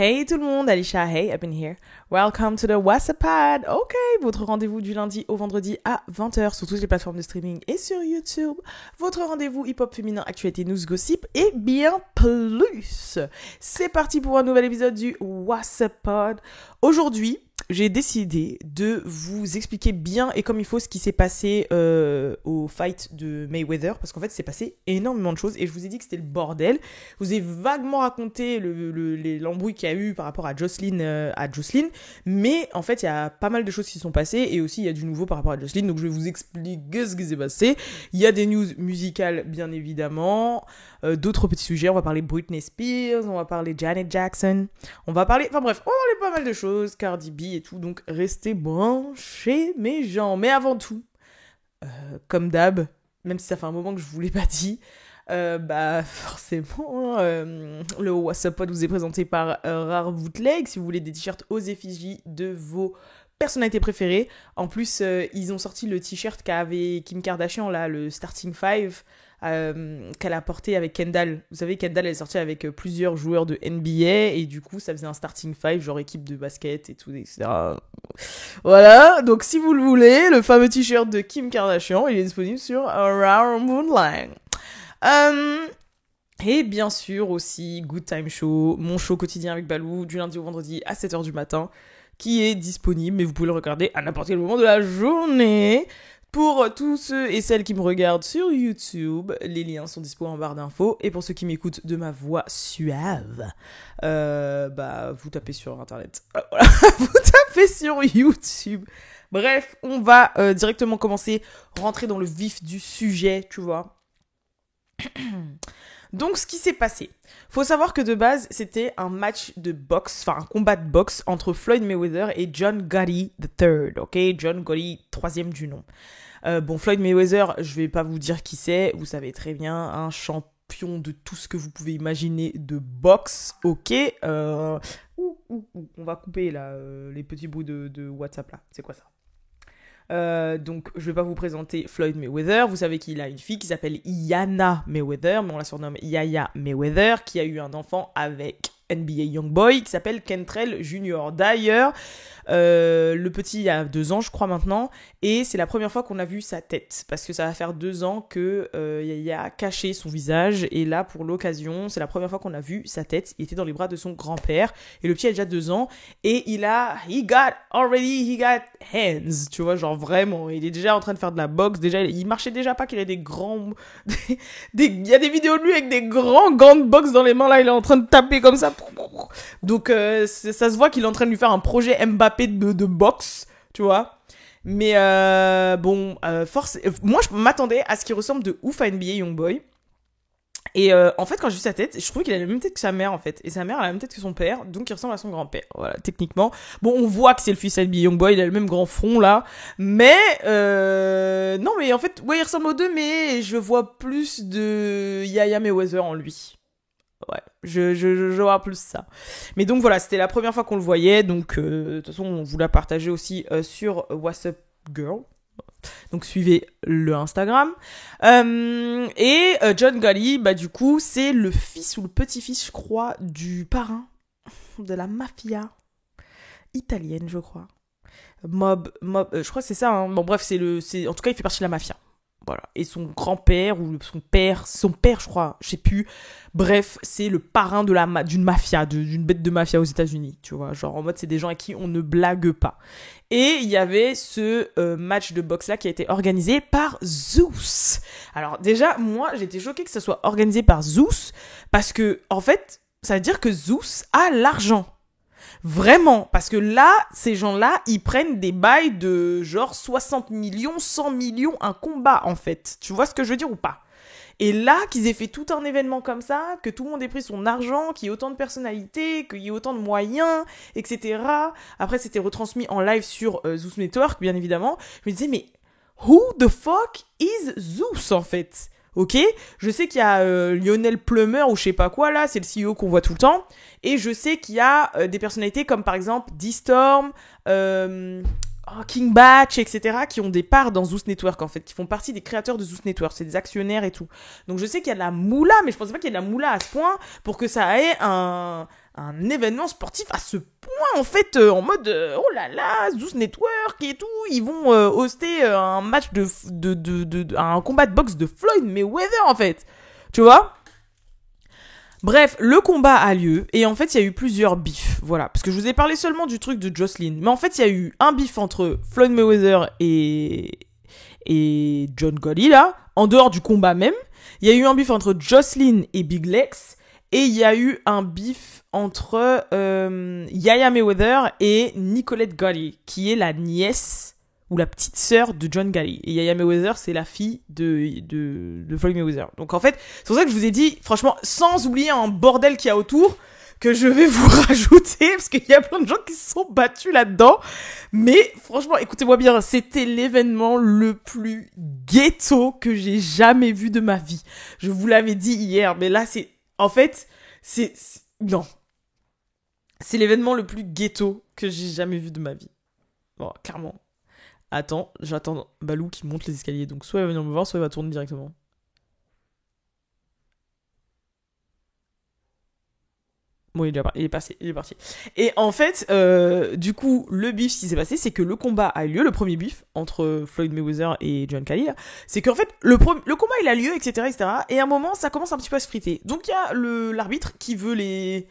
Hey tout le monde, Alicia, hey, I've been here. Welcome to the WhatsApp. Ok, votre rendez-vous du lundi au vendredi à 20h sur toutes les plateformes de streaming et sur YouTube. Votre rendez-vous hip-hop féminin, actualité, news, gossip et bien plus. C'est parti pour un nouvel épisode du WhatsApp. Aujourd'hui, j'ai décidé de vous expliquer bien et comme il faut ce qui s'est passé au fight de Mayweather, parce qu'en fait, c'est passé énormément de choses et je vous ai dit que c'était le bordel. Je vous ai vaguement raconté l'embrouille qu'il y a eu par rapport à Jocelyn, mais en fait, il y a pas mal de choses qui sont passées et aussi il y a du nouveau par rapport à Jocelyn, donc je vais vous expliquer ce qui s'est passé. Il y a des news musicales, bien évidemment, d'autres petits sujets, on va parler Britney Spears, on va parler Janet Jackson, on va parler pas mal de choses, Cardi B et tout, donc restez branchés mes gens. Mais avant tout, comme d'hab, même si ça fait un moment que je vous l'ai pas dit, forcément, le WhatsApp vous est présenté par Rare Bootleg, si vous voulez des t-shirts aux effigies de vos personnalités préférées. En plus, ils ont sorti le t-shirt qu'avait Kim Kardashian, là, le Starting Five, qu'elle a porté avec Kendall. Vous savez, Kendall, elle est sortie avec plusieurs joueurs de NBA et du coup, ça faisait un Starting Five, genre équipe de basket et tout, etc. Voilà, donc si vous le voulez, le fameux t-shirt de Kim Kardashian, il est disponible sur Rare Moonlight. Et bien sûr aussi Good Time Show, mon show quotidien avec Balou, du lundi au vendredi à 7h du matin, qui est disponible, mais vous pouvez le regarder à n'importe quel moment de la journée. Pour tous ceux et celles qui me regardent sur YouTube, les liens sont dispo en barre d'infos. Et pour ceux qui m'écoutent de ma voix suave, vous tapez sur Internet. Voilà. Vous tapez sur YouTube. Bref, on va directement rentrer dans le vif du sujet, tu vois. Donc, ce qui s'est passé. Faut savoir que de base, c'était un match de boxe, enfin un combat de boxe entre Floyd Mayweather et John Gotti III, ok? John Gotti, 3e du nom. Floyd Mayweather, je vais pas vous dire qui c'est, vous savez très bien, un champion de tout ce que vous pouvez imaginer de boxe, ok? On va couper là, les petits bouts de WhatsApp là, c'est quoi ça? Donc je vais pas vous présenter Floyd Mayweather, vous savez qu'il a une fille qui s'appelle Yana Mayweather, mais on la surnomme Yaya Mayweather, qui a eu un enfant avec NBA Youngboy qui s'appelle Kentrell Jr. D'ailleurs, le petit a 2 ans je crois maintenant, et c'est la première fois qu'on a vu sa tête, parce que ça va faire 2 ans que Yaya a caché son visage, et là pour l'occasion, c'est la première fois qu'on a vu sa tête. Il était dans les bras de son grand-père, et le petit a déjà 2 ans, et he got hands, tu vois, genre vraiment, il est déjà en train de faire de la boxe, déjà, il marchait déjà pas qu'il ait des grands, il y a des vidéos de lui avec des grands gants de boxe dans les mains, là, il est en train de taper comme ça, donc ça se voit qu'il est en train de lui faire un projet Mbappé de boxe, tu vois. Mais moi je m'attendais à ce qu'il ressemble de ouf à NBA Youngboy. Et en fait, quand j'ai vu sa tête, je trouvais qu'il a la même tête que sa mère, en fait. Et sa mère a la même tête que son père, donc il ressemble à son grand-père. Voilà, techniquement. Bon, on voit que c'est le fils d'NBA Youngboy, il a le même grand front, là. Mais, non, mais en fait, ouais, il ressemble aux deux, mais je vois plus de Yaya Mayweather en lui. Ouais, je vois plus ça. Mais donc voilà, c'était la première fois qu'on le voyait, donc de toute façon, on vous l'a partagé aussi sur WhatsApp Girl. Donc suivez le Instagram. Et John Gotti, du coup, c'est le fils ou le petit-fils, je crois, du parrain de la mafia italienne, je crois. Je crois que c'est ça, hein. Bon bref, en tout cas, il fait partie de la mafia. Voilà. Et son grand-père, ou son père, je crois, je sais plus. Bref, c'est le parrain d'une mafia, d'une bête de mafia aux États-Unis, tu vois. Genre, en mode, c'est des gens à qui on ne blague pas. Et il y avait ce match de boxe-là qui a été organisé par Zeus. Alors, déjà, moi, j'étais choquée que ça soit organisé par Zeus, parce que, en fait, ça veut dire que Zeus a l'argent. Vraiment, parce que là, ces gens-là, ils prennent des bails de genre 60 millions, 100 millions, un combat en fait. Tu vois ce que je veux dire ou pas? Et là, qu'ils aient fait tout un événement comme ça, que tout le monde ait pris son argent, qu'il y ait autant de personnalités, qu'il y ait autant de moyens, etc. Après, c'était retransmis en live sur Zeus Network, bien évidemment. Je me disais, mais who the fuck is Zeus en fait? Ok, je sais qu'il y a Lionel Plummer ou je sais pas quoi là, c'est le CEO qu'on voit tout le temps. Et je sais qu'il y a des personnalités comme par exemple D-Storm, King Batch, etc. qui ont des parts dans Zeus Network en fait, qui font partie des créateurs de Zeus Network, c'est des actionnaires et tout. Donc je sais qu'il y a de la moula, mais je pensais pas qu'il y ait de la moula à ce point pour que ça ait un un événement sportif à ce point, en fait, en mode, oh là là, Zeus Network et tout, ils vont hoster un match un combat de boxe de Floyd Mayweather, en fait. Tu vois? Bref, le combat a lieu, et en fait, il y a eu plusieurs bifs, voilà. Parce que je vous ai parlé seulement du truc de Jocelyn, mais en fait, il y a eu un bif entre Floyd Mayweather et John Gotti, là, en dehors du combat même. Il y a eu un bif entre Jocelyn et Big Lex, et il y a eu un bif entre Yaya Mayweather et Nicolette Gotti, qui est la nièce ou la petite sœur de John Gotti. Et Yaya Mayweather, c'est la fille de Floyd Mayweather. Donc en fait, c'est pour ça que je vous ai dit, franchement, sans oublier un bordel qu'il y a autour, que je vais vous rajouter, parce qu'il y a plein de gens qui se sont battus là-dedans. Mais franchement, écoutez-moi bien, c'était l'événement le plus ghetto que j'ai jamais vu de ma vie. Je vous l'avais dit hier, mais là, en fait, non. C'est l'événement le plus ghetto que j'ai jamais vu de ma vie. Bon, clairement. Attends, j'attends Balou qui monte les escaliers. Donc soit il va venir me voir, soit il va tourner directement. Bon, il est parti. Et en fait, du coup, le bif, ce qui s'est passé, c'est que le combat a eu lieu, le premier bif, entre Floyd Mayweather et John Gotti, c'est qu'en fait, le combat, il a lieu, etc., etc., et à un moment, ça commence un petit peu à se friter. Donc, il y a l'arbitre qui veut les...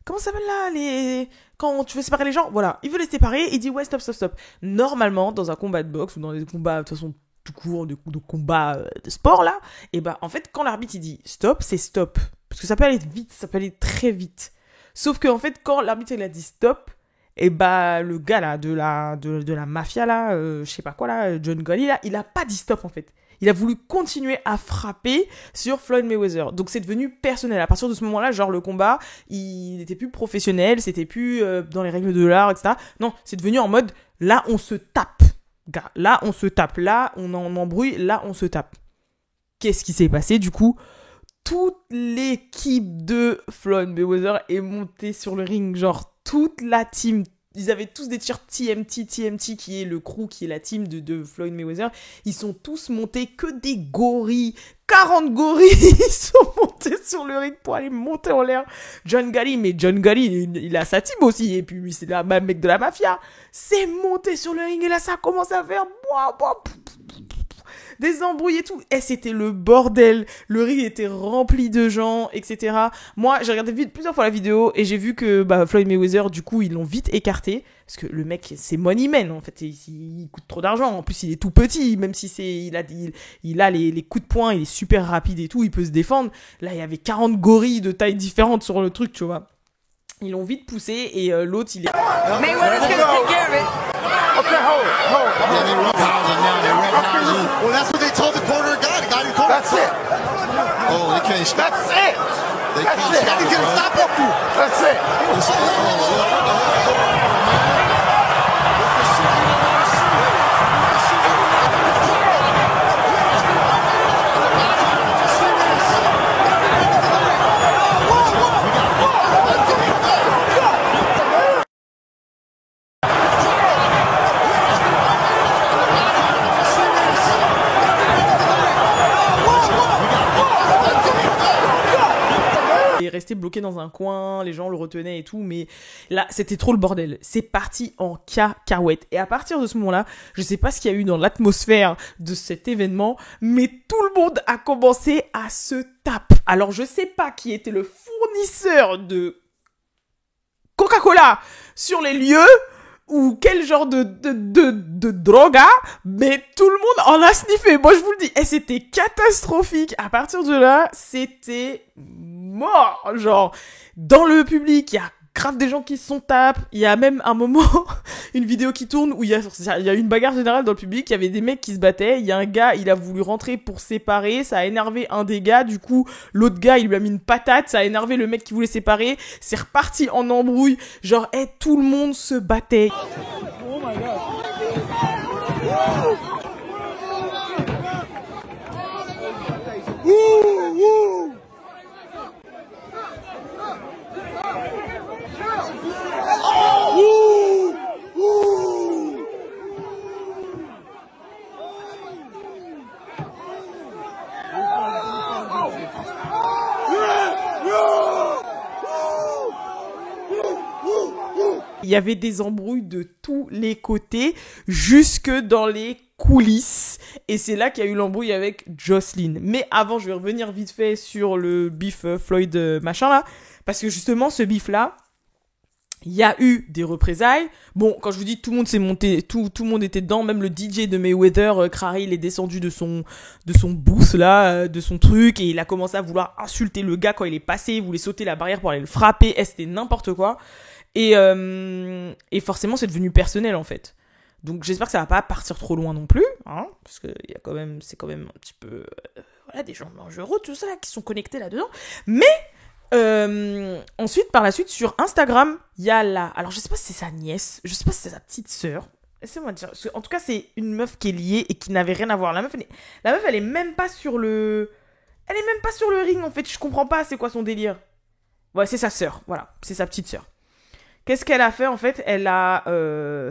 Comment ça s'appelle là, quand tu veux séparer les gens, voilà, il veut les séparer, il dit ouais, stop, stop, stop. Normalement, dans un combat de boxe, ou dans des combats, de toute façon, tout court, de combat de sport, là, et bah, en fait, quand l'arbitre, il dit stop, c'est stop. Parce que ça peut aller vite, ça peut aller très vite. Sauf que en fait, quand l'arbitre il a dit stop, et bah le gars là de la mafia là, je sais pas quoi là, John Gotti là, il a pas dit stop en fait. Il a voulu continuer à frapper sur Floyd Mayweather. Donc c'est devenu personnel. À partir de ce moment-là, genre le combat, il n'était plus professionnel, c'était plus dans les règles de l'art, etc. Non, c'est devenu en mode là on se tape, gars. Là on se tape, là on en embrouille, là on se tape. Qu'est-ce qui s'est passé du coup? Toute l'équipe de Floyd Mayweather est montée sur le ring, genre toute la team. Ils avaient tous des t-shirts TMT qui est le crew, qui est la team de Floyd Mayweather. Ils sont tous montés, que des gorilles, 40 gorilles, ils sont montés sur le ring pour aller monter en l'air. John Gotti, mais John Gotti, il a sa team aussi, et puis lui, c'est le mec de la mafia. C'est monté sur le ring, et là, ça commence à faire des embrouilles et tout. Et c'était le bordel. Le ring était rempli de gens, etc. Moi, j'ai regardé plusieurs fois la vidéo et j'ai vu que Floyd Mayweather, du coup, ils l'ont vite écarté. Parce que le mec, c'est money man, en fait. Il coûte trop d'argent. En plus, il est tout petit. Même si il a les coups de poing, il est super rapide et tout. Il peut se défendre. Là, il y avait 40 gorilles de tailles différentes sur le truc, tu vois. Ils l'ont vite poussé et l'autre, il est... Mayweather's gonna take care of it. Okay, hold. Yeah, they roughhousing now. They roughhousing. Well, that's what they told the corner guy. The guy in the corner. That's it. Oh, they can't stop. That's it. They can't stop. They can't stop up you. That's it. Resté bloqué dans un coin, les gens le retenaient et tout, mais là, c'était trop le bordel. C'est parti en cacahuète. Et à partir de ce moment-là, je sais pas ce qu'il y a eu dans l'atmosphère de cet événement, mais tout le monde a commencé à se taper. Alors, je sais pas qui était le fournisseur de Coca-Cola sur les lieux, ou quel genre de droga, mais tout le monde en a sniffé. Moi, je vous le dis. Et c'était catastrophique. À partir de là, c'était mort. Genre, dans le public, il y a grave des gens qui se sont tapés. Il y a même un moment, une vidéo qui tourne où il y a une bagarre générale dans le public. Il y avait des mecs qui se battaient. Il y a un gars, il a voulu rentrer pour séparer. Ça a énervé un des gars. Du coup, l'autre gars, il lui a mis une patate. Ça a énervé le mec qui voulait séparer. C'est reparti en embrouille. Genre, tout le monde se battait. Oh my God. il y avait des embrouilles de tous les côtés, jusque dans les coulisses. Et c'est là qu'il y a eu l'embrouille avec Jocelyn. Mais avant, je vais revenir vite fait sur le beef Floyd machin là. Parce que justement, ce beef là, il y a eu des représailles. Bon, quand je vous dis tout le monde s'est monté, tout le monde était dedans, même le DJ de Mayweather, Crary, il est descendu de son booth là, de son truc, et il a commencé à vouloir insulter le gars quand il est passé, il voulait sauter la barrière pour aller le frapper, et c'était n'importe quoi. Et forcément, c'est devenu personnel en fait. Donc j'espère que ça va pas partir trop loin non plus, hein, parce que c'est quand même un petit peu, voilà, des gens dangereux, tout ça, qui sont connectés là-dedans. Mais ensuite, par la suite, sur Instagram, il y a alors je sais pas si c'est sa nièce, je sais pas si c'est sa petite sœur. Laissez-moi dire. En tout cas, c'est une meuf qui est liée et qui n'avait rien à voir. La meuf, elle est même pas sur le ring, en fait. Je comprends pas c'est quoi son délire. Ouais, c'est sa sœur. Voilà, c'est sa petite sœur. Qu'est-ce qu'elle a fait, en fait? Elle a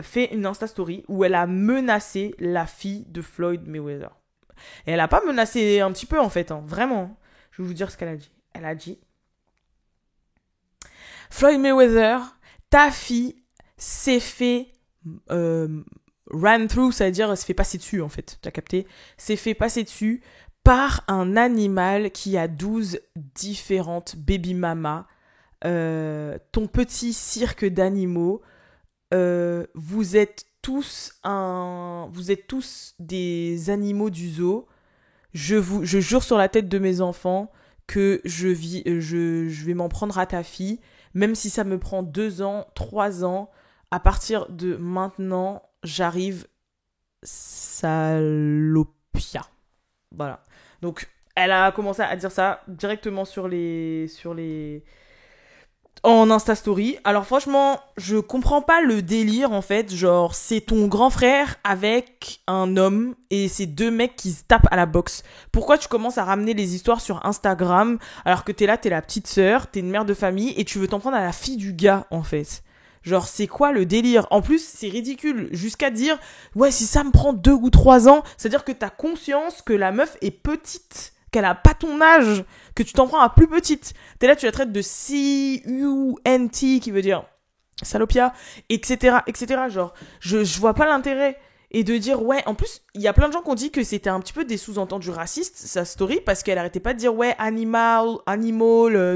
fait une Insta Story où elle a menacé la fille de Floyd Mayweather. Et elle a pas menacé un petit peu, en fait, hein, vraiment. Je vais vous dire ce qu'elle a dit. Elle a dit: Floyd Mayweather, ta fille s'est fait run through, c'est-à-dire s'est fait passer dessus en fait, t'as capté? S'est fait passer dessus par un animal qui a 12 différentes baby mamas. Ton petit cirque d'animaux, vous êtes tous des animaux du zoo. Je jure sur la tête de mes enfants que je vais m'en prendre à ta fille. Même si ça me prend 2 ans, 3 ans, à partir de maintenant, j'arrive salopia. Voilà. Donc, elle a commencé à dire ça directement en Insta Story. Alors franchement, je comprends pas le délire en fait. Genre, c'est ton grand frère avec un homme et c'est 2 mecs qui se tapent à la boxe. Pourquoi tu commences à ramener les histoires sur Instagram alors que t'es là, t'es la petite sœur, t'es une mère de famille et tu veux t'en prendre à la fille du gars en fait? Genre, c'est quoi le délire? En plus, c'est ridicule. Jusqu'à dire, ouais, si ça me prend 2 ou 3 ans, c'est-à-dire que t'as conscience que la meuf est petite, qu'elle a pas ton âge, que tu t'en prends à plus petite. T'es là, tu la traites de C-U-N-T, qui veut dire salopia, etc., etc. Genre, je vois pas l'intérêt. Et de dire, ouais, en plus, il y a plein de gens qui ont dit que c'était un petit peu des sous-entendus racistes, sa story, parce qu'elle arrêtait pas de dire, ouais, animal,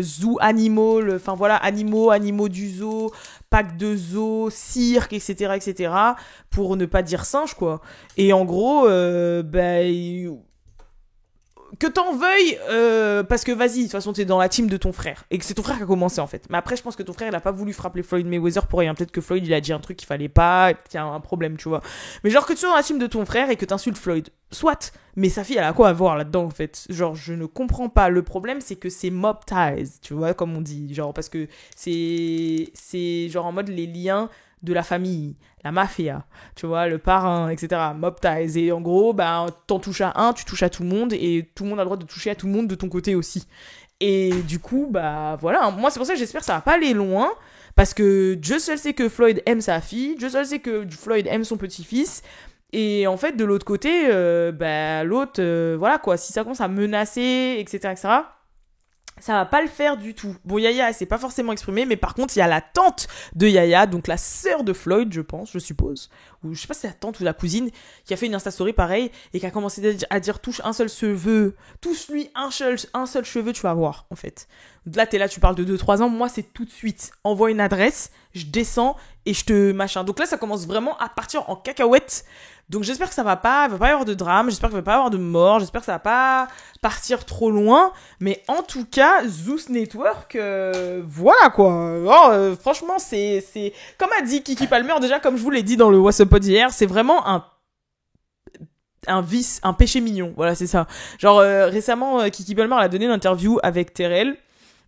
zoo animal, enfin voilà, animaux du zoo, pack de zoo, cirque, etc., etc., pour ne pas dire singe, quoi. Et en gros, que t'en veuilles, parce que vas-y, de toute façon t'es dans la team de ton frère et que c'est ton frère qui a commencé en fait. Mais après je pense que ton frère il a pas voulu frapper Floyd Mayweather pour rien. Peut-être que Floyd il a dit un truc qu'il fallait pas et qu'il y a un problème, tu vois. Mais genre que tu sois dans la team de ton frère et que t'insultes Floyd, soit. Mais sa fille elle a quoi à voir là-dedans en fait? Genre je ne comprends pas. Le problème c'est que c'est mob ties, tu vois, comme on dit, genre parce que c'est genre en mode les liens de la famille, la mafia, tu vois, le parrain, etc. Mob ties. Et en gros, bah, t'en touches à un, tu touches à tout le monde, et tout le monde a le droit de toucher à tout le monde de ton côté aussi. Et du coup, bah, voilà. Moi, c'est pour ça que j'espère que ça va pas aller loin, parce que Dieu seul sait que Floyd aime sa fille, Dieu seul sait que Floyd aime son petit-fils, et en fait, de l'autre côté, l'autre, voilà quoi, si ça commence à menacer, etc., etc., ça va pas le faire du tout. Bon, Yaya, elle s'est pas forcément exprimée, mais par contre, il y a la tante de Yaya, donc la sœur de Floyd, je pense, je suppose, ou je sais pas si c'est la tante ou la cousine, qui a fait une Insta Story pareil, et qui a commencé à dire touche un seul cheveu, touche-lui un seul cheveu, tu vas voir, en fait. Là, t'es là, tu parles de 2-3 ans, moi, c'est tout de suite. Envoie une adresse, je descends, et je te machin. Donc là, ça commence vraiment à partir en cacahuète. Donc j'espère que ça va pas y avoir de drame, j'espère qu'il va pas y avoir de mort, j'espère que ça va pas partir trop loin, mais en tout cas, Zeus Network, voilà quoi. Oh, franchement, c'est comme a dit Kiki Palmer, déjà comme je vous l'ai dit dans le What's Up Pod hier, c'est vraiment un vice, un péché mignon, voilà c'est ça. Genre récemment, Kiki Palmer elle a donné une interview avec Terrell,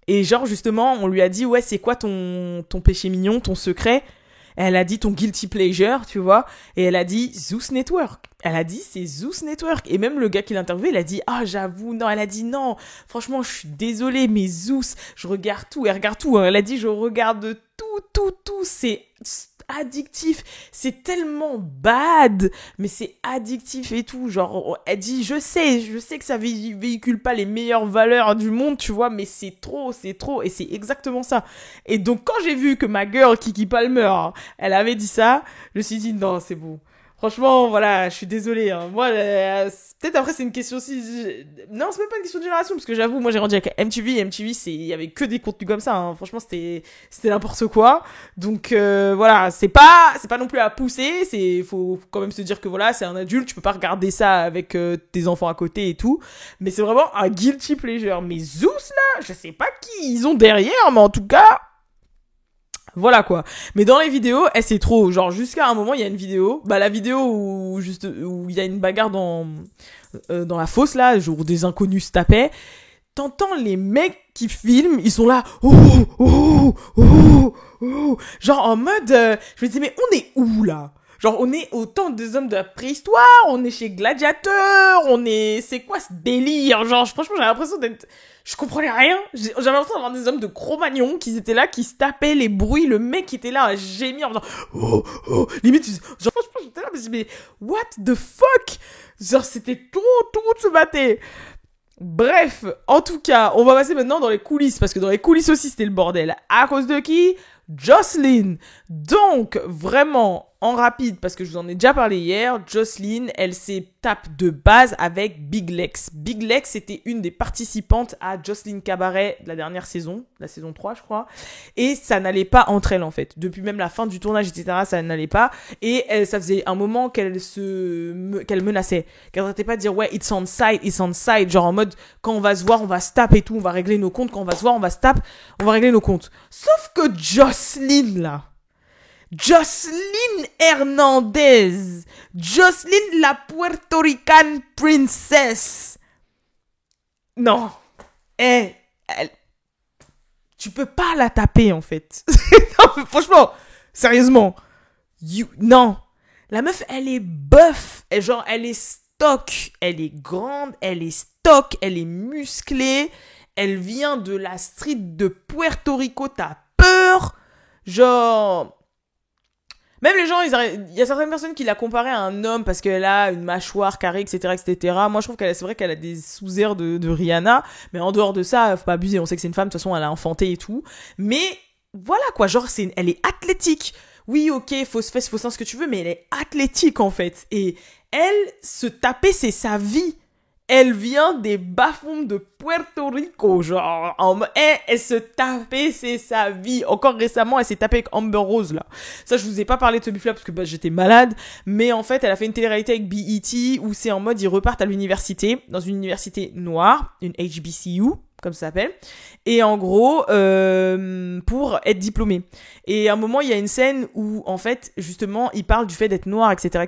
et genre justement, on lui a dit ouais c'est quoi ton péché mignon, ton secret? Elle a dit ton guilty pleasure, tu vois. Et elle a dit Zeus Network. Elle a dit c'est Zeus Network. Et même le gars qui l'a interviewé, il a dit ah j'avoue, non. Elle a dit non, franchement je suis désolée, mais Zeus, je regarde tout. Elle regarde tout, hein. Elle a dit je regarde tout. C'est addictif. C'est tellement bad, mais c'est addictif et tout. Genre, elle dit, je sais que ça véhicule pas les meilleures valeurs du monde, tu vois, mais c'est trop. Et c'est exactement ça. Et donc, quand j'ai vu que ma girl, Kiki Palmer, elle avait dit ça, je me suis dit, non, c'est bon. Franchement, voilà, je suis désolée. Hein. Moi, peut-être après, c'est une question aussi... Non, c'est même pas une question de génération, parce que j'avoue, moi, j'ai grandi avec MTV. MTV, il y avait que des contenus comme ça. Hein. Franchement, c'était n'importe quoi. Donc, voilà, c'est pas non plus à pousser. Faut quand même se dire que, voilà, c'est un adulte. Tu peux pas regarder ça avec tes enfants à côté et tout. Mais c'est vraiment un guilty pleasure. Mais Zeus, là, je sais pas qui ils ont derrière, mais en tout cas... Voilà quoi. Mais dans les vidéos, c'est trop. Genre jusqu'à un moment, il y a une vidéo, la vidéo où il y a une bagarre dans la fosse là, où des inconnus se tapaient. T'entends les mecs qui filment, ils sont là, genre en mode, je me dis mais on est où là? Genre on est au temps des hommes de la préhistoire, on est chez Gladiateur, c'est quoi ce délire? Genre franchement j'ai l'impression d'être, je comprenais rien. J'avais l'impression d'avoir des hommes de Cro-Magnon qui étaient là, qui se tapaient les bruits, le mec qui était là à gémir en faisant limite, genre franchement j'étais là, mais what the fuck? Genre c'était tout le monde se battait. Bref, en tout cas, on va passer maintenant dans les coulisses, parce que dans les coulisses aussi c'était le bordel. À cause de qui? Jocelyn. Donc, vraiment, en rapide, parce que je vous en ai déjà parlé hier, Jocelyn, elle s'est tape de base avec Big Lex. Big Lex, c'était une des participantes à Jocelyn Cabaret de la dernière saison, la saison 3, je crois. Et ça n'allait pas entre elles, en fait. Depuis même la fin du tournage, etc., ça n'allait pas. Et ça faisait un moment qu'elle menaçait. Qu'elle n'arrêtait pas de dire, ouais, it's on side. Genre en mode, quand on va se voir, on va se taper et tout, on va régler nos comptes. Quand on va se voir, on va se taper, on va régler nos comptes. Sauf que Jocelyn, là, Jocelyn Hernandez, Jocelyn la Puerto Rican princess. Non, tu peux pas la taper en fait. Non, franchement, sérieusement, non. La meuf, elle est buff, elle est stock, elle est grande, elle est stock, elle est musclée, elle vient de la street de Puerto Rico, t'as peur, genre. Même les gens, il y a certaines personnes qui la comparaient à un homme parce qu'elle a une mâchoire carrée, etc. Moi, je trouve c'est vrai qu'elle a des sous-airs de Rihanna, mais en dehors de ça, faut pas abuser. On sait que c'est une femme, de toute façon, elle a enfanté et tout. Mais voilà quoi, genre, elle est athlétique. Oui, ok, fausse fesse, faux sein, ce que tu veux, mais elle est athlétique en fait. Et elle, se taper, c'est sa vie. Elle vient des bas-fonds de Puerto Rico, genre, elle se tapait, c'est sa vie. Encore récemment, elle s'est tapée avec Amber Rose, là. Ça, je vous ai pas parlé de ce bif-là parce que j'étais malade, mais en fait, elle a fait une télé-réalité avec BET où c'est en mode, ils repartent à l'université, dans une université noire, une HBCU, comme ça s'appelle, et en gros, pour être diplômé. Et à un moment, il y a une scène où, en fait, justement, il parle du fait d'être noir, etc.,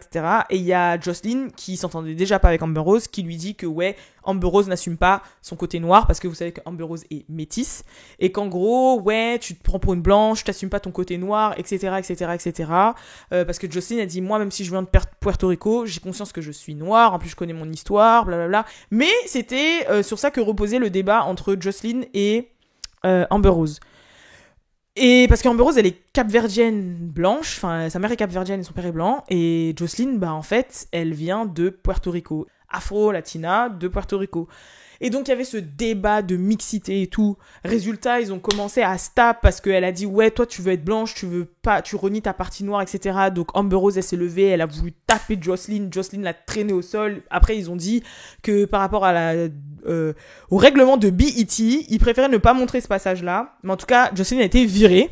et il y a Jocelyn, qui s'entendait déjà pas avec Amber Rose, qui lui dit que, ouais, Amber Rose n'assume pas son côté noir, parce que vous savez que Amber Rose est métisse, et qu'en gros, ouais, tu te prends pour une blanche, t'assumes pas ton côté noir, etc., parce que Jocelyn a dit, moi, même si je viens de Puerto Rico, j'ai conscience que je suis noire, en plus je connais mon histoire, blablabla. Mais c'était sur ça que reposait le débat entre Jocelyn et Amber Rose. Et parce qu'Amber Rose, elle est capverdienne blanche, enfin, sa mère est capverdienne et son père est blanc, et Jocelyn, en fait, elle vient de Puerto Rico. Afro-latina de Puerto Rico. Et donc, il y avait ce débat de mixité et tout. Résultat, ils ont commencé à se taper parce qu'elle a dit, ouais, toi, tu veux être blanche, tu veux pas, tu renies ta partie noire, etc. Donc, Amber Rose, elle s'est levée, elle a voulu taper Jocelyn. Jocelyn l'a traînée au sol. Après, ils ont dit que par rapport à au règlement de BET, ils préféraient ne pas montrer ce passage-là. Mais en tout cas, Jocelyn a été virée.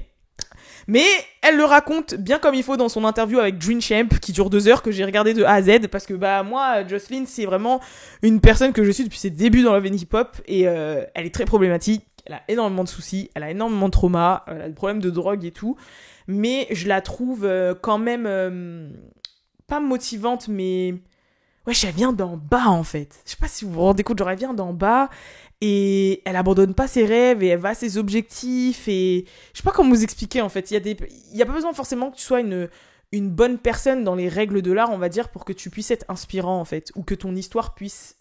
Mais elle le raconte bien comme il faut dans son interview avec Dream Champ qui dure 2 heures, que j'ai regardé de A à Z, parce que moi, Jocelyn, c'est vraiment une personne que je suis depuis ses débuts dans le hip hop, et elle est très problématique, elle a énormément de soucis, elle a énormément de traumas, elle a des problèmes de drogue et tout, mais je la trouve quand même pas motivante, mais ouais, elle vient d'en bas en fait. Je sais pas si vous vous rendez compte, genre elle vient d'en bas, et elle abandonne pas ses rêves et elle va à ses objectifs, et je sais pas comment vous expliquer en fait. Il y a pas besoin forcément que tu sois une bonne personne dans les règles de l'art, on va dire, pour que tu puisses être inspirant en fait, ou que ton histoire puisse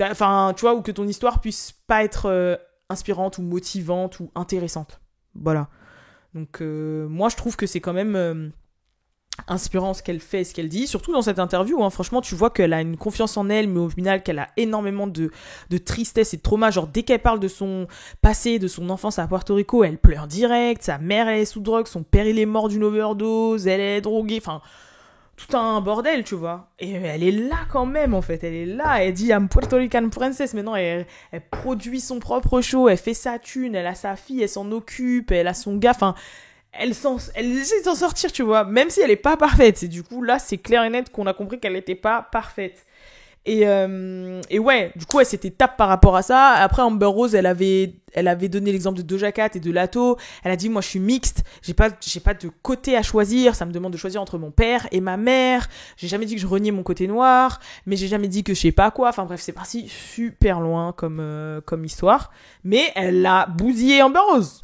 enfin tu vois, ou que ton histoire puisse pas être inspirante ou motivante ou intéressante. Voilà. Donc moi je trouve que c'est quand même inspirant ce qu'elle fait et ce qu'elle dit, surtout dans cette interview, hein. Franchement tu vois qu'elle a une confiance en elle, mais au final qu'elle a énormément de tristesse et de trauma, genre dès qu'elle parle de son passé, de son enfance à Porto Rico, elle pleure direct, sa mère elle est sous drogue, son père il est mort d'une overdose, elle est droguée, enfin tout un bordel, tu vois. Et elle est là quand même, en fait. Elle est là. Elle dit I'm Puerto Rican princess. Maintenant, elle produit son propre show. Elle fait sa thune. Elle a sa fille. Elle s'en occupe. Elle a son gars. Enfin, elle essaie de s'en sortir, tu vois. Même si elle est pas parfaite. Et du coup, là, c'est clair et net qu'on a compris qu'elle n'était pas parfaite. Et ouais, du coup, elle s'était tape par rapport à ça. Après, Amber Rose, elle avait donné l'exemple de Doja Cat et de Lato. Elle a dit, moi, je suis mixte. J'ai pas de côté à choisir. Ça me demande de choisir entre mon père et ma mère. J'ai jamais dit que je reniais mon côté noir. Mais j'ai jamais dit que je sais pas quoi. Enfin, bref, c'est parti super loin comme histoire. Mais elle a bousillé Amber Rose.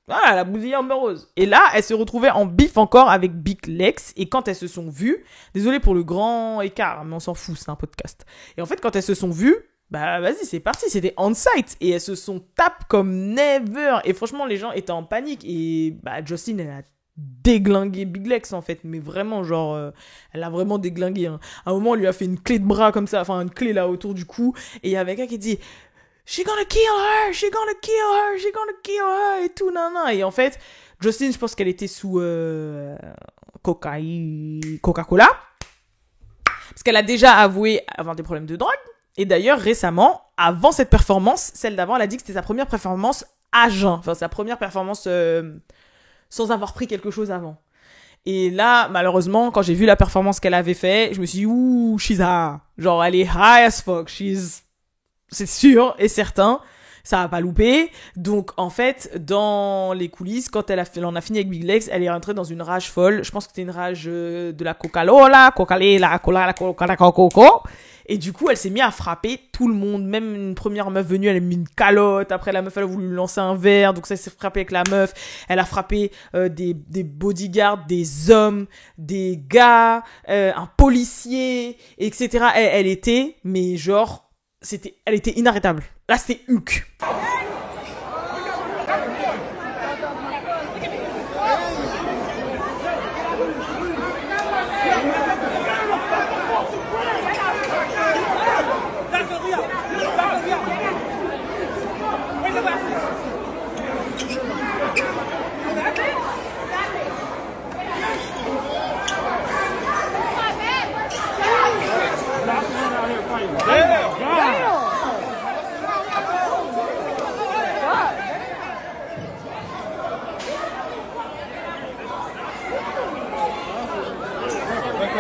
Voilà, elle a bousillé Amber Rose. Et là, elle se retrouvait en bif encore avec Big Lex. Et quand elles se sont vues, désolé pour le grand écart, mais on s'en fout, c'est un podcast. Et en fait, quand elles se sont vues, bah vas-y, c'est parti, c'était on-site. Et elles se sont tapes comme never. Et franchement, les gens étaient en panique. Et bah Jocelyn, elle a déglingué Big Lex en fait. Mais vraiment, genre, elle a vraiment déglingué. Hein. À un moment, on lui a fait une clé de bras comme ça, enfin une clé là autour du cou. Et il y avait quelqu'un qui dit... She gonna kill her, she gonna kill her, she gonna kill her, et tout, nan. Et en fait, Jocelyn, je pense qu'elle était sous Coca-Cola. Parce qu'elle a déjà avoué avoir des problèmes de drogue. Et d'ailleurs, récemment, avant cette performance, celle d'avant, elle a dit que c'était sa première performance à jeun. Enfin, sa première performance sans avoir pris quelque chose avant. Et là, malheureusement, quand j'ai vu la performance qu'elle avait fait, je me suis dit, ouh, she's high. Genre, elle est high as fuck, c'est sûr et certain, ça va pas louper. Donc en fait, dans les coulisses, quand elle en a fini avec Big Legs, elle est rentrée dans une rage folle. Je pense que c'était une rage de la Coca-Cola, Coca-Cola. Et du coup, elle s'est mise à frapper tout le monde. Même une première meuf venue, elle a mis une calotte. Après, la meuf, elle a voulu lui lancer un verre. Donc ça, elle s'est frappée avec la meuf. Elle a frappé des bodyguards, des hommes, des gars, un policier, etc. Elle était, mais genre... elle était inarrêtable. Là, c'était Hulk.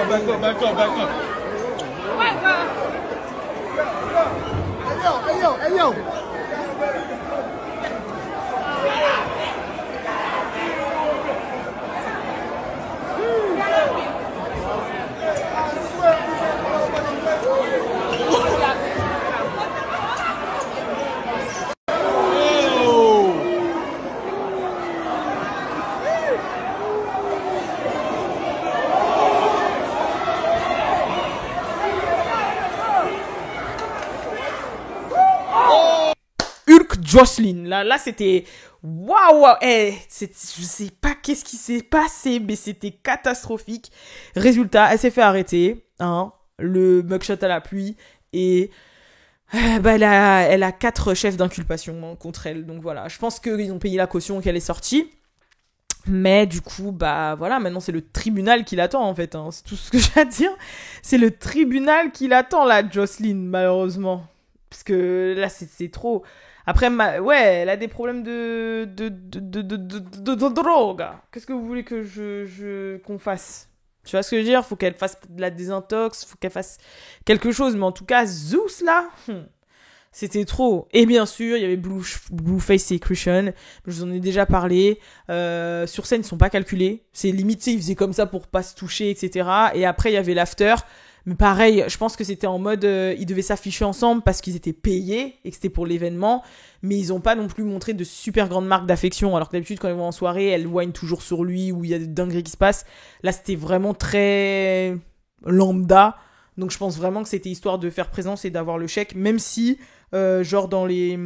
Back up. Hey yo. Jocelyn, là c'était waouh, je sais pas qu'est-ce qui s'est passé, mais c'était catastrophique. Résultat, elle s'est fait arrêter, hein, le mugshot à la pluie, et bah elle a 4 chefs d'inculpation contre elle, donc voilà. Je pense qu'ils ont payé la caution qu'elle est sortie. Mais du coup, bah voilà, maintenant c'est le tribunal qui l'attend en fait, hein. C'est tout ce que j'ai à dire. C'est le tribunal qui l'attend là, Jocelyn, malheureusement. Parce que là, c'est trop... Après, ouais, elle a des problèmes de drogue. Qu'est-ce que vous voulez que qu'on fasse? Tu vois ce que je veux dire? Faut qu'elle fasse de la désintox, faut qu'elle fasse quelque chose. Mais en tout cas, Zeus, là, c'était trop. Et bien sûr, il y avait Blueface et Christian. Je vous en ai déjà parlé. Sur scène, ils sont pas calculés. C'est limite, ils faisaient comme ça pour pas se toucher, etc. Et après, il y avait l'after. Mais pareil, je pense que c'était en mode, ils devaient s'afficher ensemble parce qu'ils étaient payés et que c'était pour l'événement. Mais ils ont pas non plus montré de super grandes marques d'affection. Alors que d'habitude, quand ils vont en soirée, elles whine toujours sur lui ou il y a des dingueries qui se passent. Là, c'était vraiment très lambda. Donc je pense vraiment que c'était histoire de faire présence et d'avoir le chèque. Même si, genre dans les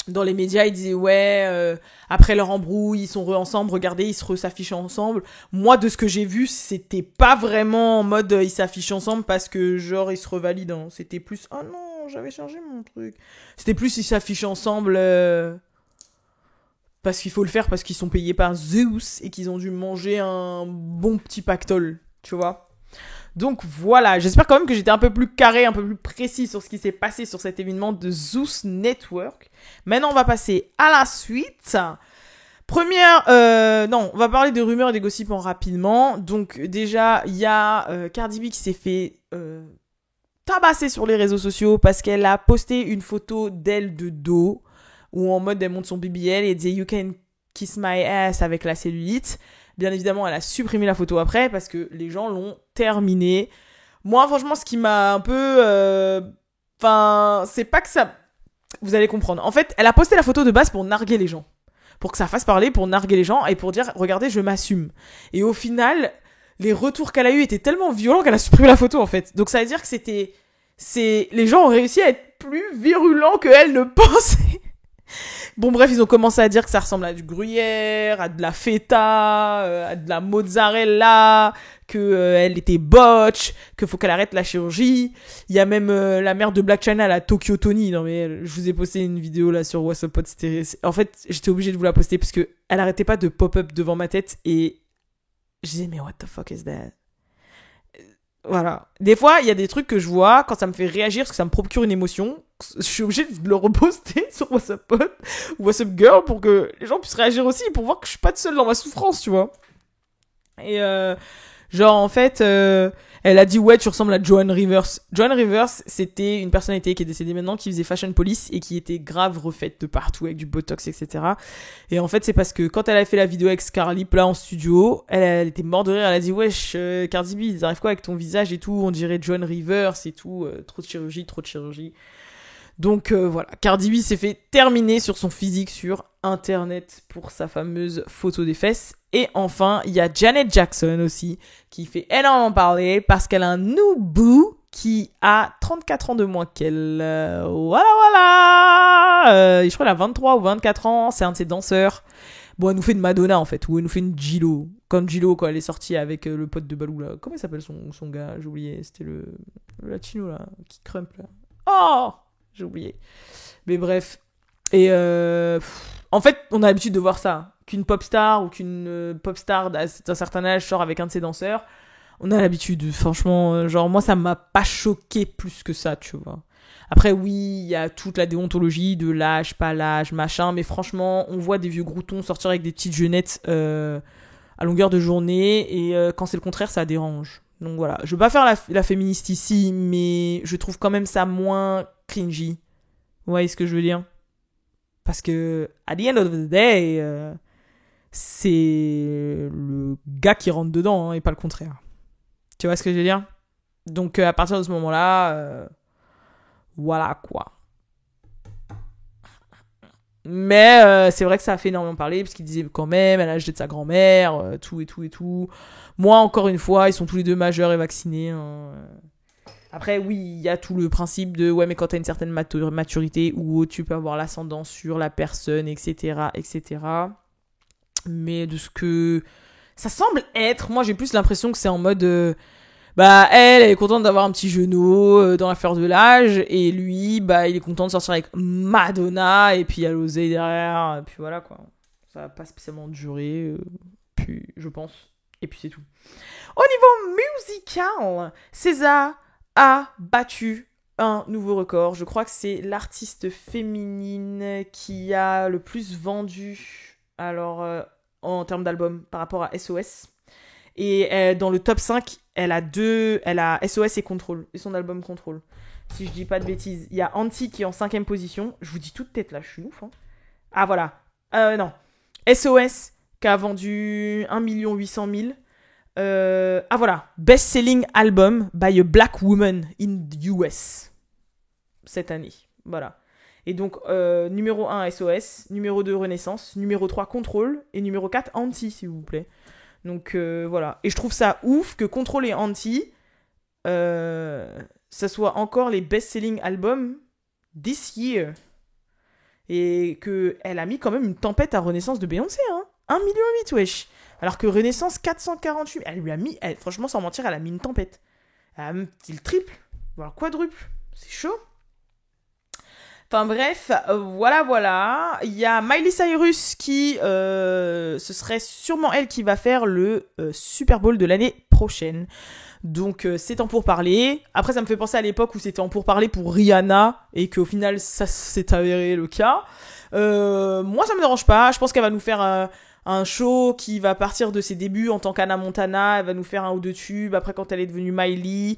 dans les médias, ils disaient ouais, après leur embrouille, ils sont ensemble, regardez, ils s'affichent ensemble. Moi, de ce que j'ai vu, c'était pas vraiment en mode ils s'affichent ensemble parce que genre ils se revalident. Hein. C'était plus oh non, j'avais changé mon truc. C'était plus ils s'affichent ensemble parce qu'il faut le faire parce qu'ils sont payés par Zeus et qu'ils ont dû manger un bon petit pactole, tu vois. Donc voilà, j'espère quand même que j'étais un peu plus carré, un peu plus précis sur ce qui s'est passé sur cet événement de Zeus Network. Maintenant, on va passer à la suite. On va parler des rumeurs et des gossips rapidement. Donc déjà, il y a Cardi B qui s'est fait tabasser sur les réseaux sociaux parce qu'elle a posté une photo d'elle de dos où en mode elle montre son BBL et elle disait « You can kiss my ass » avec la cellulite. Bien évidemment, elle a supprimé la photo après parce que les gens l'ont terminée. Moi, franchement, ce qui m'a un peu... c'est pas que ça... Vous allez comprendre. En fait, elle a posté la photo de base pour narguer les gens. Pour que ça fasse parler, pour narguer les gens et pour dire « Regardez, je m'assume ». Et au final, les retours qu'elle a eus étaient tellement violents qu'elle a supprimé la photo, en fait. Donc ça veut dire que les gens ont réussi à être plus virulents qu'elle ne pensait. Bon bref, ils ont commencé à dire que ça ressemble à du gruyère, à de la feta, à de la mozzarella, que elle était botch, que faut qu'elle arrête la chirurgie. Il y a même la mère de Black China, la Tokyo Tony. Non mais je vous ai posté une vidéo là sur What's Up Pod. En fait, j'étais obligée de vous la poster parce que elle arrêtait pas de pop-up devant ma tête et je disais mais what the fuck is that? Voilà. Des fois, il y a des trucs que je vois quand ça me fait réagir, parce que ça me procure une émotion. Je suis obligée de le reposter sur WhatsApp Pod ou WhatsApp Girl pour que les gens puissent réagir aussi, pour voir que je suis pas toute seule dans ma souffrance, tu vois. Et genre, en fait, elle a dit, ouais, tu ressembles à Joan Rivers. Joan Rivers, c'était une personnalité qui est décédée maintenant, qui faisait Fashion Police et qui était grave refaite de partout avec du botox, etc. Et en fait, c'est parce que quand elle a fait la vidéo avec Scarlett là en studio, elle était morte de rire. Elle a dit, wesh, Cardi B, ils arrivent quoi avec ton visage et tout? On dirait Joan Rivers et tout. Trop de chirurgie, trop de chirurgie. Donc voilà, Cardi B s'est fait terminer sur son physique sur internet pour sa fameuse photo des fesses. Et enfin, il y a Janet Jackson aussi, qui fait énormément parler parce qu'elle a un noubou qui a 34 ans de moins qu'elle. Voilà. Je crois qu'elle a 23 ou 24 ans, c'est un de ses danseurs. Bon, elle nous fait une Madonna en fait, ou elle nous fait une Gillo. Comme Gillo quand elle est sortie avec le pote de Balou là. Comment il s'appelle son gars? J'ai oublié, c'était le latino là, qui crump là. Oh, j'ai oublié. Mais bref. Et en fait, on a l'habitude de voir ça. Qu'une pop star ou qu'une pop star d'un certain âge sort avec un de ses danseurs. On a l'habitude, franchement, genre moi ça m'a pas choqué plus que ça, tu vois. Après oui, il y a toute la déontologie de l'âge, pas l'âge, machin, mais franchement, on voit des vieux groutons sortir avec des petites jeunettes à longueur de journée, et quand c'est le contraire, ça dérange. Donc voilà, je veux pas faire la féministe ici, mais je trouve quand même ça moins cringy. Vous voyez ce que je veux dire? Parce que, at the end of the day, c'est le gars qui rentre dedans, hein, et pas le contraire. Tu vois ce que je veux dire? Donc, à partir de ce moment-là, voilà quoi. Mais c'est vrai que ça a fait énormément parler, parce qu'il disait quand même, elle a acheté de sa grand-mère, tout et tout et tout. Moi, encore une fois, ils sont tous les deux majeurs et vaccinés. Hein. Après, oui, il y a tout le principe de, ouais, mais quand t'as une certaine maturité, ou tu peux avoir l'ascendant sur la personne, etc., etc. Mais de ce que ça semble être, moi j'ai plus l'impression que c'est en mode elle est contente d'avoir un petit genou dans la fleur de l'âge, et lui il est content de sortir avec Madonna, et puis il y a l'oseille derrière, et puis voilà quoi, ça va pas spécialement durer, puis je pense, et puis c'est tout. Au niveau musical, SZA a battu un nouveau record. Je crois que c'est l'artiste féminine qui a le plus vendu, alors en termes d'albums, par rapport à SOS. Et dans le top 5, elle a SOS et Control, et son album Control. Si je dis pas de bêtises. Il y a Anti qui est en 5ème position. Je vous dis toute tête là, je suis ouf. Hein. Ah voilà. Non. SOS qui a vendu 1 800 000. Voilà. Best Selling Album by a Black Woman in the US. Cette année. Voilà. Et donc, numéro 1, SOS. Numéro 2, Renaissance. Numéro 3, Control. Et numéro 4, Anti, s'il vous plaît. Donc, voilà. Et je trouve ça ouf que Control et Anti, ça soit encore les best-selling albums this year. Et qu'elle a mis quand même une tempête à Renaissance de Beyoncé, hein. 1,8 million, wesh. Alors que Renaissance, 448. Elle lui a mis, franchement, sans mentir, elle a mis une tempête. Elle a mis le triple, voire le quadruple. C'est chaud. Enfin bref, voilà. Il y a Miley Cyrus qui, ce serait sûrement elle qui va faire le Super Bowl de l'année prochaine. Donc c'est en pourparlers. Après ça me fait penser à l'époque où c'était en pourparlers pour Rihanna et qu'au final ça s'est avéré le cas. Moi ça me dérange pas. Je pense qu'elle va nous faire un show qui va partir de ses débuts en tant qu'Anna Montana. Elle va nous faire un ou deux tubes. Après, quand elle est devenue Miley,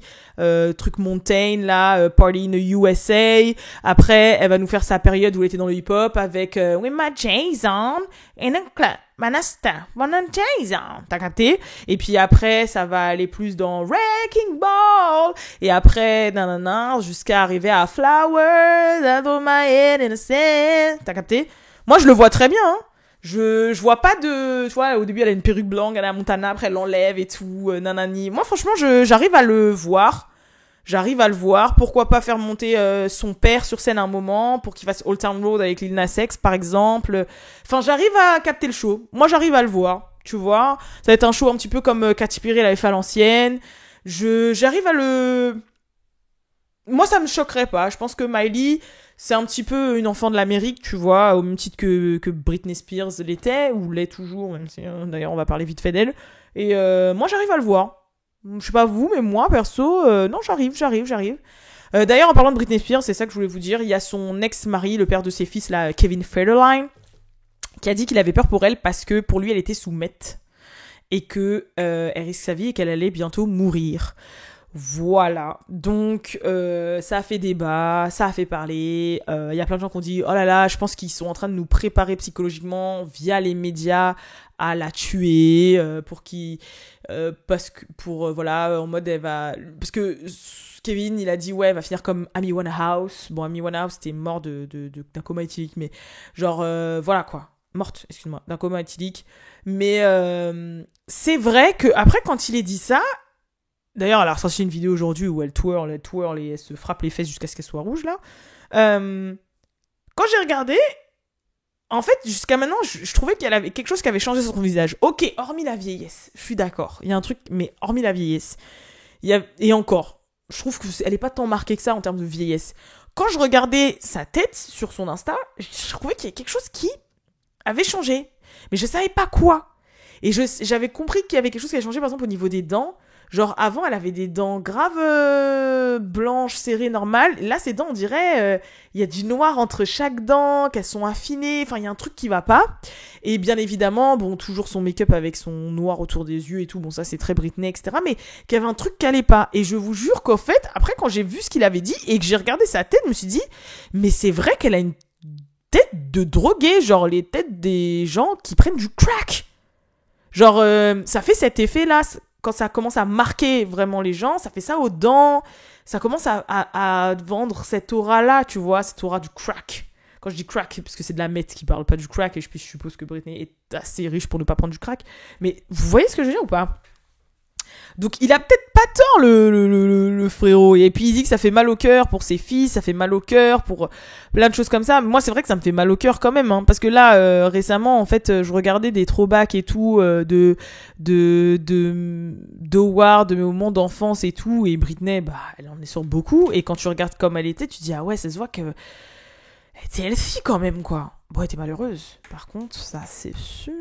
truc Mountain, là, Party in the USA. Après, elle va nous faire sa période où elle était dans le hip-hop avec With my Jason in a club. Manasta, One Jason. T'as capté? Et puis après, ça va aller plus dans Wrecking Ball. Et après, nanana, jusqu'à arriver à Flowers, out of my head in a sand. T'as capté? Moi, je le vois très bien, hein. Je vois pas de, tu vois, au début elle a une perruque blanche, elle a Montana, après elle l'enlève et tout, nanani. Moi franchement j'arrive à le voir. Pourquoi pas faire monter son père sur scène un moment pour qu'il fasse Old Town Road avec Lil Nas X par exemple. Enfin j'arrive à capter le show. Moi j'arrive à le voir, tu vois. Ça va être un show un petit peu comme Katy Perry l'avait fait à l'ancienne. J'arrive à le... Moi ça me choquerait pas. Je pense que Miley... C'est un petit peu une enfant de l'Amérique, tu vois, au même titre que Britney Spears l'était, ou l'est toujours, même si, d'ailleurs, on va parler vite fait d'elle. Et moi, j'arrive à le voir. Je sais pas vous, mais moi, perso, non, j'arrive. D'ailleurs, en parlant de Britney Spears, c'est ça que je voulais vous dire, il y a son ex-mari, le père de ses fils, là, Kevin Federline, qui a dit qu'il avait peur pour elle parce que, pour lui, elle était sous meth. Et que elle risque sa vie et qu'elle allait bientôt mourir. Voilà, donc ça a fait débat, ça a fait parler, y a plein de gens qui ont dit oh là là, je pense qu'ils sont en train de nous préparer psychologiquement via les médias à la tuer voilà, en mode elle va, parce que Kevin il a dit ouais elle va finir comme Amy Winehouse. Bon, Amy Winehouse c'était mort d'un coma éthylique, mais genre voilà quoi, morte, excuse-moi, d'un coma éthylique. Mais c'est vrai que après quand il est dit ça, d'ailleurs, elle a ressorti une vidéo aujourd'hui où elle twirl et elle se frappe les fesses jusqu'à ce qu'elle soit rouge, là. Quand j'ai regardé, en fait, jusqu'à maintenant, je trouvais qu'elle avait quelque chose qui avait changé sur son visage. Ok, hormis la vieillesse, je suis d'accord. Il y a un truc, mais hormis la vieillesse. Et encore, je trouve qu'elle est pas tant marquée que ça en termes de vieillesse. Quand je regardais sa tête sur son Insta, je trouvais qu'il y avait quelque chose qui avait changé. Mais je savais pas quoi. Et j'avais compris qu'il y avait quelque chose qui avait changé, par exemple, au niveau des dents. Genre, avant, elle avait des dents graves blanches, serrées, normales. Là, ses dents, on dirait, il y a du noir entre chaque dent, qu'elles sont affinées. Enfin, il y a un truc qui va pas. Et bien évidemment, bon, toujours son make-up avec son noir autour des yeux et tout. Bon, ça, c'est très Britney, etc. Mais qu'il y avait un truc qui allait pas. Et je vous jure qu'en fait, après, quand j'ai vu ce qu'il avait dit et que j'ai regardé sa tête, je me suis dit, mais c'est vrai qu'elle a une tête de drogué. Genre, les têtes des gens qui prennent du crack. Genre, ça fait cet effet-là... Quand ça commence à marquer vraiment les gens, ça fait ça aux dents, ça commence à vendre cette aura-là, tu vois, cette aura du crack. Quand je dis crack, parce que c'est de la meth qui parle, pas du crack, et je suppose que Britney est assez riche pour ne pas prendre du crack. Mais vous voyez ce que je veux dire ou pas ? Donc il a peut-être pas tort le frérot, et puis il dit que ça fait mal au cœur pour ses fils, ça fait mal au cœur pour plein de choses comme ça. Moi c'est vrai que ça me fait mal au cœur quand même, hein, parce que là récemment en fait je regardais des throwbacks et tout d'Howard, de mes moments d'enfance et tout, et Britney bah elle en est sur beaucoup, et quand tu regardes comme elle était tu te dis ah ouais ça se voit que elle était healthy quand même quoi. Bon, elle était malheureuse, par contre, ça c'est sûr.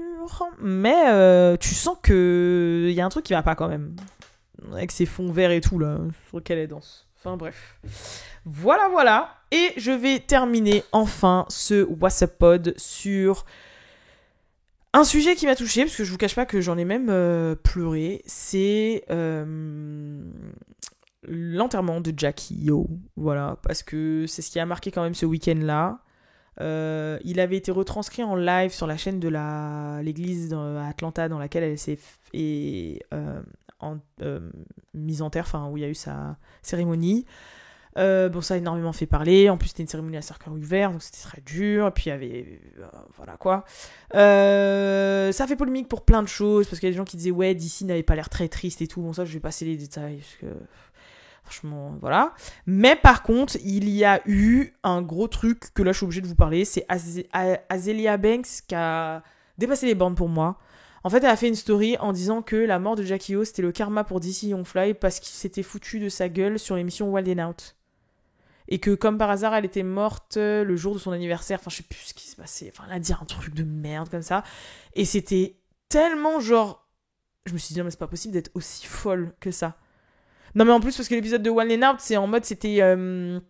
Mais tu sens que y a un truc qui va pas quand même. Avec ses fonds verts et tout, là, sur lequel elle danse. Enfin, bref. Voilà. Et je vais terminer enfin ce WhatsApp Pod sur un sujet qui m'a touchée, parce que je vous cache pas que j'en ai même pleuré. C'est l'enterrement de Jackie Yo. Voilà, parce que c'est ce qui a marqué quand même ce week-end-là. Il avait été retranscrit en live sur la chaîne de l'église à Atlanta dans laquelle elle s'est mise en terre, enfin où il y a eu sa cérémonie. Bon, ça a énormément fait parler. En plus, c'était une cérémonie à cercueil ouvert, donc c'était très dur. Et puis il y avait voilà quoi. Ça a fait polémique pour plein de choses parce qu'il y a des gens qui disaient ouais, DC n'avait pas l'air très triste et tout. Bon, ça je vais passer les détails parce que Franchement, voilà. Mais par contre, il y a eu un gros truc que là, je suis obligée de vous parler. C'est Azealia Banks qui a dépassé les bornes pour moi. En fait, elle a fait une story en disant que la mort de Jackie O, c'était le karma pour DC Young Fly parce qu'il s'était foutu de sa gueule sur l'émission Wild 'N Out. Et que, comme par hasard, elle était morte le jour de son anniversaire. Enfin, je sais plus ce qui se passait. Enfin, elle a dit un truc de merde comme ça. Et c'était tellement genre... Je me suis dit, non, mais c'est pas possible d'être aussi folle que ça. Non, mais en plus, parce que l'épisode de Wild 'N Out, c'est en mode, c'était une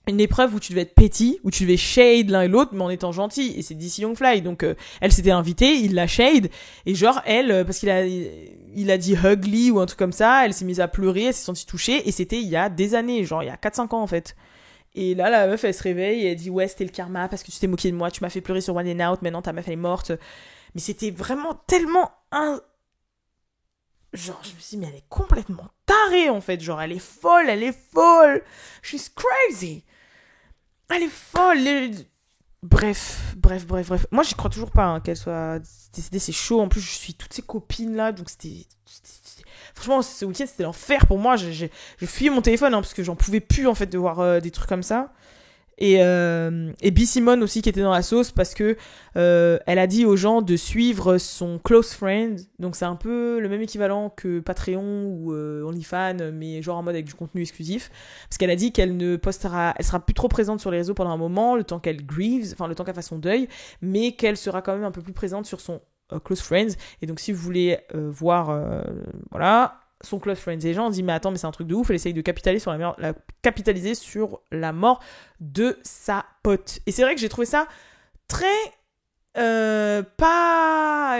épreuve où tu devais être petty, où tu devais shade l'un et l'autre, mais en étant gentil. Et c'est DC Young Fly. Donc, elle s'était invitée, il la shade. Et genre, elle, parce qu'il a dit ugly ou un truc comme ça, elle s'est mise à pleurer, elle s'est sentie touchée. Et c'était il y a des années, genre il y a 4-5 ans en fait. Et là, la meuf, elle se réveille et elle dit, ouais, c'était le karma parce que tu t'es moqué de moi, tu m'as fait pleurer sur Wild 'N Out, maintenant ta meuf, elle est morte. Mais c'était vraiment tellement Genre, je me suis dit, mais elle est complètement tarée, en fait. Genre, elle est folle, elle est folle. She's crazy. Elle est folle. Bref. Moi, j'y crois toujours pas qu'elle soit décédée. C'est chaud. En plus, je suis toutes ces copines-là. Donc, c'était... Franchement, ce week-end, c'était l'enfer pour moi. J'ai fuyé mon téléphone parce que j'en pouvais plus, en fait, de voir des trucs comme ça. Et B. Simone aussi qui était dans la sauce parce que elle a dit aux gens de suivre son close friend, donc c'est un peu le même équivalent que Patreon ou OnlyFans, mais genre en mode avec du contenu exclusif, parce qu'elle a dit qu'elle ne postera, elle sera plus trop présente sur les réseaux pendant un moment, le temps qu'elle grieves, enfin le temps qu'elle fasse son deuil, mais qu'elle sera quand même un peu plus présente sur son close friends. Et donc si vous voulez voir voilà son close friends, et les gens ont dit mais attends, mais c'est un truc de ouf, elle essaye de capitaliser sur la mort de sa pote. Et c'est vrai que j'ai trouvé ça très pas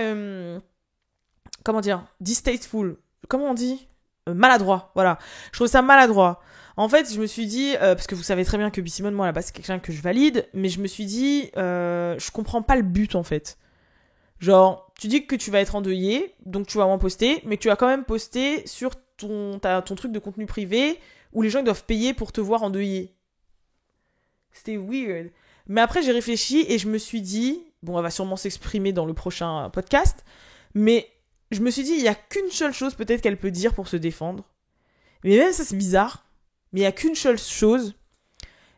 comment dire, distasteful, comment on dit, maladroit, voilà, je trouve ça maladroit. En fait, je me suis dit, parce que vous savez très bien que B. Simone, moi, là-bas, c'est quelqu'un que je valide, mais je me suis dit, je comprends pas le but, en fait. Genre, tu dis que tu vas être endeuillé, donc tu vas m'en poster, mais que tu vas quand même poster sur ton truc de contenu privé où les gens ils doivent payer pour te voir endeuillé. C'était weird. Mais après, j'ai réfléchi et je me suis dit, bon, elle va sûrement s'exprimer dans le prochain podcast, mais je me suis dit, il n'y a qu'une seule chose peut-être qu'elle peut dire pour se défendre. Mais même ça, c'est bizarre. Mais il n'y a qu'une seule chose.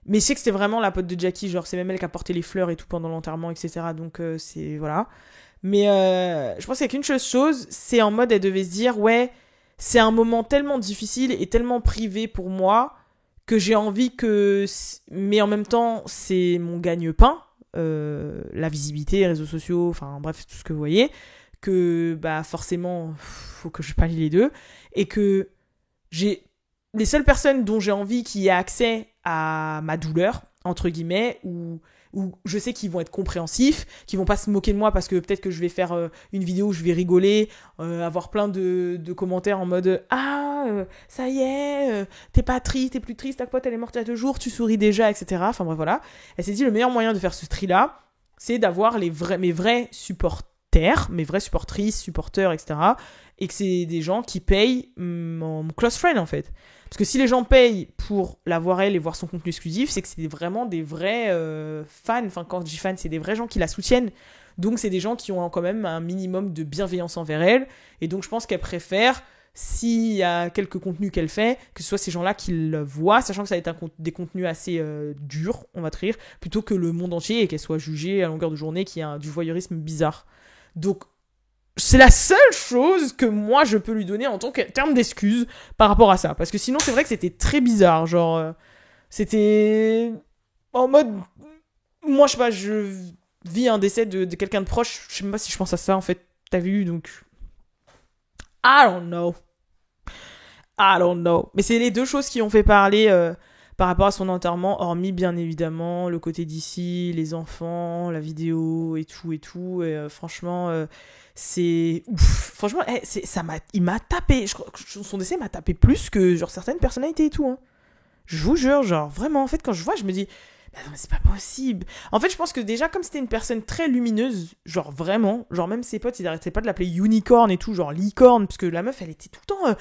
Mais je sais que c'était vraiment la pote de Jackie, genre c'est même elle qui a porté les fleurs et tout pendant l'enterrement, etc. Donc c'est... Voilà. Mais je pense qu'il y a qu'une seule chose, c'est en mode elle devait se dire, ouais, c'est un moment tellement difficile et tellement privé pour moi que j'ai envie que... Mais en même temps, c'est mon gagne-pain, la visibilité, les réseaux sociaux, enfin bref, tout ce que vous voyez, que bah forcément, faut que je pallie les deux, et que j'ai... Les seules personnes dont j'ai envie qui aient accès à ma douleur, entre guillemets, ou je sais qu'ils vont être compréhensifs, qu'ils vont pas se moquer de moi parce que peut-être que je vais faire une vidéo où je vais rigoler, avoir plein de commentaires en mode « Ah, ça y est, t'es pas triste, t'es plus triste, ta pote elle est morte il y a 2 jours, tu souris déjà, etc. » Enfin bref, voilà. Elle s'est dit le meilleur moyen de faire ce tri-là, c'est d'avoir mes vrais supporters, mes vraies supportrices, supporters, etc. Et que c'est des gens qui payent mon close friend, en fait. Parce que si les gens payent pour la voir elle et voir son contenu exclusif, c'est que c'est vraiment des vrais fans. Enfin, quand je dis fans, c'est des vrais gens qui la soutiennent. Donc, c'est des gens qui ont quand même un minimum de bienveillance envers elle. Et donc, je pense qu'elle préfère, s'il y a quelques contenus qu'elle fait, que ce soit ces gens-là qui le voient, sachant que ça va être des contenus assez durs, on va te rire, plutôt que le monde entier et qu'elle soit jugée à longueur de journée, qu'il y a du voyeurisme bizarre. Donc, c'est la seule chose que moi je peux lui donner en tant que terme d'excuse par rapport à ça. Parce que sinon, c'est vrai que c'était très bizarre. Genre, c'était en mode. Moi, je sais pas, je vis un décès de quelqu'un de proche. Je sais même pas si je pense à ça en fait. T'as vu, donc. I don't know. Mais c'est les deux choses qui ont fait parler par rapport à son enterrement, hormis bien évidemment le côté d'ici, les enfants, la vidéo et tout. Et franchement. C'est ouf. Franchement, il m'a tapé. Je crois que son décès m'a tapé plus que genre certaines personnalités et tout. Hein. Je vous jure, genre vraiment, en fait, quand je vois, je me dis, mais non, mais c'est pas possible. En fait, je pense que déjà, comme c'était une personne très lumineuse, genre vraiment, genre même ses potes, ils arrêtaient pas de l'appeler unicorn et tout, genre licorne, parce que la meuf, elle était tout le temps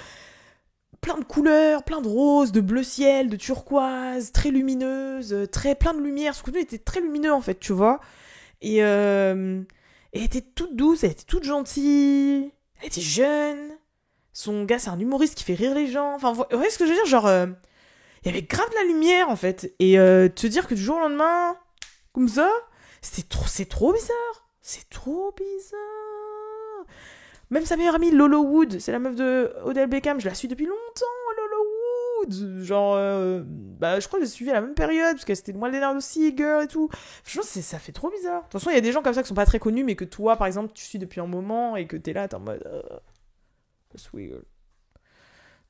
plein de couleurs, plein de roses, de bleu ciel, de turquoise, très lumineuse, très plein de lumière. Son contenu était très lumineux, en fait, tu vois. Et elle était toute douce, elle était toute gentille, elle était jeune. Son gars, c'est un humoriste qui fait rire les gens. Enfin, vous voyez ce que je veux dire? Genre, il y avait grave de la lumière, en fait. Et te dire que du jour au lendemain, comme ça, c'est trop bizarre. C'est trop bizarre. Même sa meilleure amie, Lolo Wood, c'est la meuf de Odell Beckham, je la suis depuis longtemps, Lolo Wood. Genre, je crois que j'ai suivi à la même période, parce qu'elle c'était le mois de Seeger et tout. Franchement, ça fait trop bizarre. De toute façon, il y a des gens comme ça qui sont pas très connus, mais que toi, par exemple, tu suis depuis un moment et que t'es là, t'es en mode. That's weird.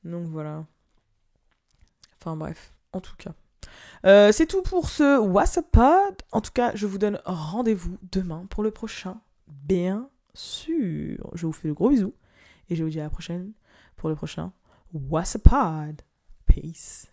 Donc voilà. Enfin bref, en tout cas. C'est tout pour ce What's Up Pod. En tout cas, je vous donne rendez-vous demain pour le prochain. Bien sûr. Je vous fais de gros bisous. Et je vous dis à la prochaine pour le prochain What's Up Pod. Peace.